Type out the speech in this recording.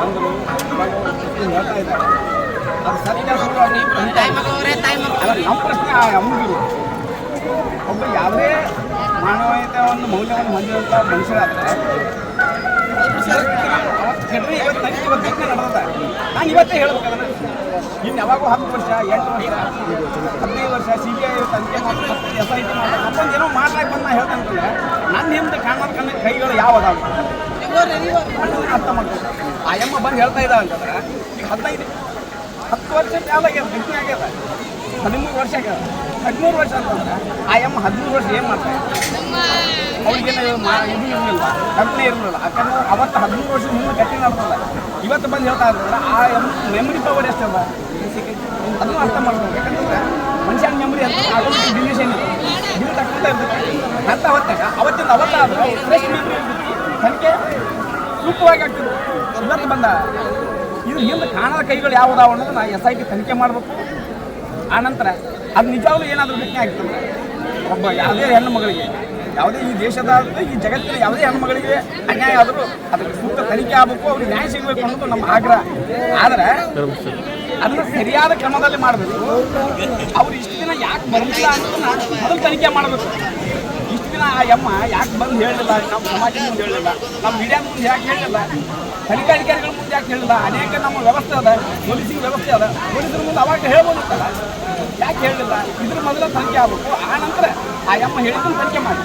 ಅಂದರು ಹೇಳ್ತಾ ಇದ್ದಾರೆ. ಅದು ಸತ್ಯ ಸುಳ್ಳು ಅಲ್ಲ. ನಮ್ಮ ಪ್ರಶ್ನೆ ಅಮ್ಮಗಿರು ಒಬ್ಬ ಯಾವುದೇ ಮಾನವೀಯತೆಯನ್ನು ಮೌಲ್ಯವನ್ನು ಹೊಂದಿರುವಂಥ ಮನುಷ್ಯರಾದರೆ ಕೆಡ್ರಿ ಇವತ್ತು ತನಿಖೆ ಇವತ್ತು ನಡೆದ ನಾನು ಇವತ್ತೇ ಹೇಳ್ಬೇಕಂದ್ರೆ ಇನ್ನು ಯಾವಾಗೂ 10 ವರ್ಷ 8 ವರ್ಷ 15 ವರ್ಷ CBI ತನಿಖೆ ಮಾಡಿ SIT ಮಾಡಿ ಮತ್ತೊಂದು ಏನೋ ಮಾಡ್ಲಾಕ ಬಂದು ನಾ ಹೇಳ್ತೇನೆ ಅಂತಂದ್ರೆ ನನ್ನ ಹಿಂದೆ ಕಾಣೋದಕ್ಕನ್ನ ಕೈಗಳು ಯಾವ ಅದಾವೆ ಅರ್ಥ ಮಾಡ್ತಾರೆ. ಆ ಎಮ್ಮ ಬಂದು ಹೇಳ್ತಾ ಇದ್ದಾವೆ ಅಂತಂದ್ರೆ ಈಗ 10 ವರ್ಷ ಯಾವಾಗ್ಯದ ಗಟ್ಟಿ ಆಗ್ಯದ 13 ವರ್ಷ ಆಗ್ಯದ 13 ವರ್ಷ ಅಂತಂದ್ರೆ ಆ ಎಮ್ಮ 13 ವರ್ಷ ಏನು ಮಾಡ್ತಾರೆ ಅವ್ರಿಗೇನು ಇದು ಇರಲಿಲ್ಲ ಕಲ್ಪನೆ ಇರಲಿಲ್ಲ. ಯಾಕಂದ್ರೆ ಅವತ್ತು 13 ವರ್ಷದ ಮುಂದೆ ಗಟ್ಟಿ ನಡೆದಲ್ಲ ಇವತ್ತು ಬಂದು ಹೇಳ್ತಾ ಇದ್ದಾರೆ ಆ ಎಮ್ಮ ಮೆಮೊರಿ ಪವರ್ ಎಷ್ಟಲ್ಲ ಅದನ್ನು ಅರ್ಥ ಮಾಡ್ಬೇಕು. ಯಾಕಂತಂದ್ರೆ ಮನುಷ್ಯನ ಮೆಮೊರಿ ಅಂತ ಆಟೋಮೆಟಿಕ್ ಡಿಲೀಷನ್ ಇದು ತಕ್ಕಂತ ಇರ್ತೈತಿ ಅಂತ ಹೊತ್ತಾಗ ಅವತ್ತಿಂದ ಅವತ್ತಾದ್ರೆ ಫ್ರೆಶ್ ಮೆಮೊರಿ ಇರ್ತೈತಿ ತನಿಖೆ ಸೂಕ್ತವಾಗಿ ಆಗ್ತದೆ. ಇವತ್ತು ಬಂದ ಇದು ಹಿಂದೆ ಕಾಣದ ಕೈಗಳು ಯಾವುದಾವ ಅನ್ನೋದು ನಾ SIT ತನಿಖೆ ಮಾಡಬೇಕು. ಆನಂತರ ಅದು ನಿಜವಾಗ್ಲೂ ಏನಾದರೂ ಘಟನೆ ಆಗ್ತದೆ ಒಬ್ಬ ಯಾವುದೇ ಹೆಣ್ಣು ಮಗಳಿಗೆ ಯಾವುದೇ ಈ ದೇಶದ ಈ ಜಗತ್ತಿನ ಯಾವುದೇ ಹೆಣ್ಣುಮಗಳಿಗೆ ಅನ್ಯಾಯ ಆದರೂ ಅದಕ್ಕೆ ಸೂಕ್ತ ತನಿಖೆ ಆಗಬೇಕು, ಅವ್ರಿಗೆ ನ್ಯಾಯ ಸಿಗಬೇಕು ಅನ್ನೋದು ನಮ್ಮ ಆಗ್ರಹ. ಆದರೆ ಅದನ್ನು ಸರಿಯಾದ ಕ್ರಮದಲ್ಲಿ ಮಾಡಬೇಕು. ಅವ್ರು ಇಷ್ಟು ದಿನ ಯಾಕೆ ಬರಲಿಲ್ಲ ಅನ್ನೋದನ್ನ ಮೊದಲು ತನಿಖೆ ಮಾಡಬೇಕು. ಇಷ್ಟು ದಿನ ಆ ಎಮ್ಮ ಯಾಕೆ ಬಂದು ಹೇಳಲಿಲ್ಲ, ನಮ್ಮ ಸಮಾಜದ ಮುಂದೆ ಹೇಳಲಿಲ್ಲ, ನಮ್ಮ ಮೀಡಿಯಾ ಮುಂದೆ ಯಾಕೆ ಹೇಳಲಿಲ್ಲ, ತನಿಖಾಧಿಕಾರಿಗಳ ಮುಂದೆ ಯಾಕೆ ಹೇಳಿಲ್ಲ. ಅನೇಕ ನಮ್ಮ ವ್ಯವಸ್ಥೆ ಅದ, ಪೊಲೀಸಿನ ವ್ಯವಸ್ಥೆ ಅದ, ಪೊಲೀಸರ ಮುಂದೆ ಅವಾಗ ಹೇಳ್ಬೋದಿತ್ತಲ್ಲ, ಯಾಕೆ ಹೇಳಲಿಲ್ಲ. ಇದ್ರ ಮೊದಲ ತನಿಖೆ ಆಗಬೇಕು. ಆ ನಂತರ ಆ ಎಮ್ಮ ಹೇಳಿದ್ದನ್ನು ತನಿಖೆ ಮಾಡಿ